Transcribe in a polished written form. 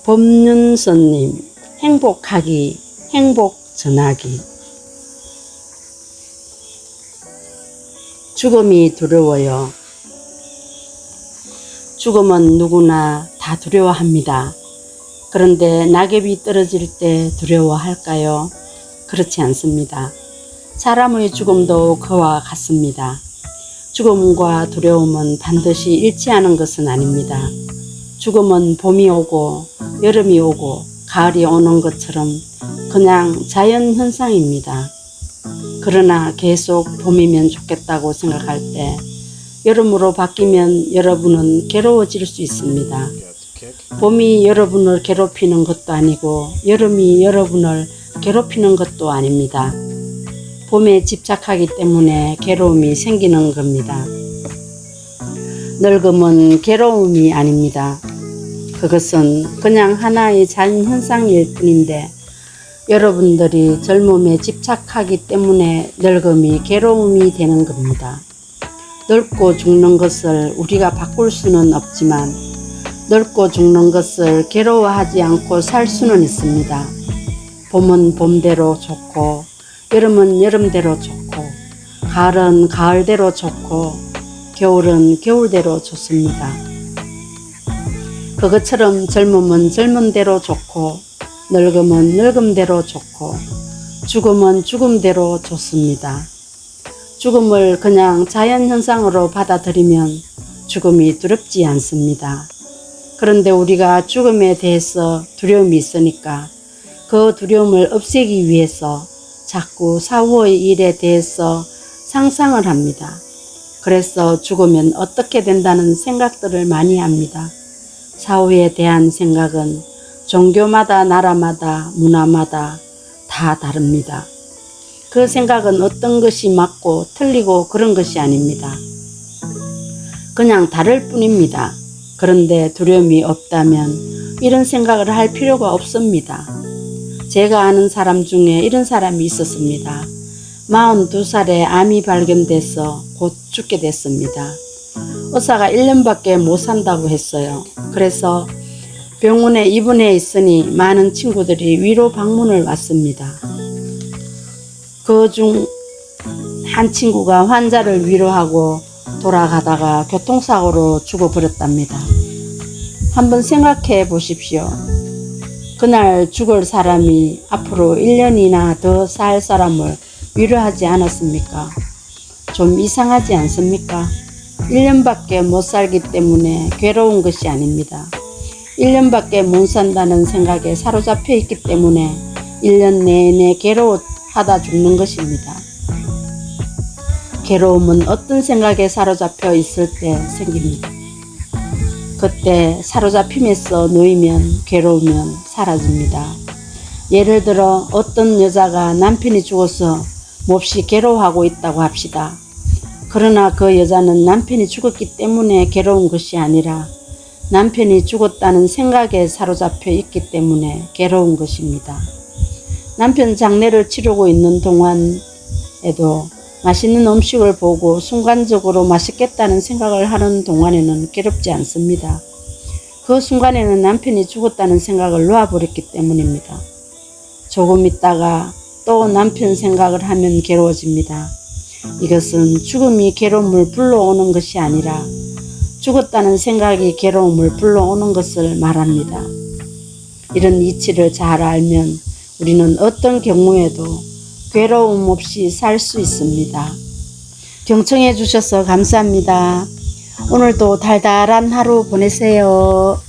법륜선님, 행복하기, 행복 전하기. 죽음이 두려워요. 죽음은 누구나 다 두려워합니다. 그런데 낙엽이 떨어질 때 두려워할까요? 그렇지 않습니다. 사람의 죽음도 그와 같습니다. 죽음과 두려움은 반드시 일치하는 것은 아닙니다. 죽음은 봄이 오고 여름이 오고 가을이 오는 것처럼 그냥 자연현상입니다. 그러나 계속 봄이면 좋겠다고 생각할 때 여름으로 바뀌면 여러분은 괴로워질 수 있습니다. 봄이 여러분을 괴롭히는 것도 아니고 여름이 여러분을 괴롭히는 것도 아닙니다. 봄에 집착하기 때문에 괴로움이 생기는 겁니다. 늙음은 괴로움이 아닙니다. 그것은 그냥 하나의 자연현상일 뿐인데 여러분들이 젊음에 집착하기 때문에 늙음이 괴로움이 되는 겁니다. 늙고 죽는 것을 우리가 바꿀 수는 없지만 늙고 죽는 것을 괴로워하지 않고 살 수는 있습니다. 봄은 봄대로 좋고 여름은 여름대로 좋고 가을은 가을대로 좋고 겨울은 겨울대로 좋습니다. 그것처럼 젊음은 젊은 대로 좋고 늙음은 늙음대로 좋고 죽음은 죽음대로 좋습니다. 죽음을 그냥 자연현상으로 받아들이면 죽음이 두렵지 않습니다. 그런데 우리가 죽음에 대해서 두려움이 있으니까 그 두려움을 없애기 위해서 자꾸 사후의 일에 대해서 상상을 합니다. 그래서 죽으면 어떻게 된다는 생각들을 많이 합니다. 사후에 대한 생각은 종교마다 나라마다 문화마다 다 다릅니다. 그 생각은 어떤 것이 맞고 틀리고 그런 것이 아닙니다. 그냥 다를 뿐입니다. 그런데 두려움이 없다면 이런 생각을 할 필요가 없습니다. 제가 아는 사람 중에 이런 사람이 있었습니다. 42살에 암이 발견돼서 곧 죽게 됐습니다. 의사가 1년밖에 못 산다고 했어요. 그래서 병원에 입원해 있으니 많은 친구들이 위로 방문을 왔습니다. 그 중 한 친구가 환자를 위로하고 돌아가다가 교통사고로 죽어버렸답니다. 한번 생각해 보십시오. 그날 죽을 사람이 앞으로 1년이나 더 살 사람을 위로하지 않았습니까? 좀 이상하지 않습니까? 1년밖에 못 살기 때문에 괴로운 것이 아닙니다. 1년밖에 못 산다는 생각에 사로잡혀 있기 때문에 1년 내내 괴로워하다 죽는 것입니다. 괴로움은 어떤 생각에 사로잡혀 있을 때 생깁니다. 그때 사로잡힘에서 놓이면 괴로우면 사라집니다. 예를 들어 어떤 여자가 남편이 죽어서 몹시 괴로워하고 있다고 합시다. 그러나 그 여자는 남편이 죽었기 때문에 괴로운 것이 아니라 남편이 죽었다는 생각에 사로잡혀 있기 때문에 괴로운 것입니다. 남편 장례를 치르고 있는 동안에도 맛있는 음식을 보고 순간적으로 맛있겠다는 생각을 하는 동안에는 괴롭지 않습니다. 그 순간에는 남편이 죽었다는 생각을 놓아버렸기 때문입니다. 조금 있다가 또 남편 생각을 하면 괴로워집니다. 이것은 죽음이 괴로움을 불러오는 것이 아니라 죽었다는 생각이 괴로움을 불러오는 것을 말합니다. 이런 이치를 잘 알면 우리는 어떤 경우에도 괴로움 없이 살 수 있습니다. 경청해 주셔서 감사합니다. 오늘도 달달한 하루 보내세요.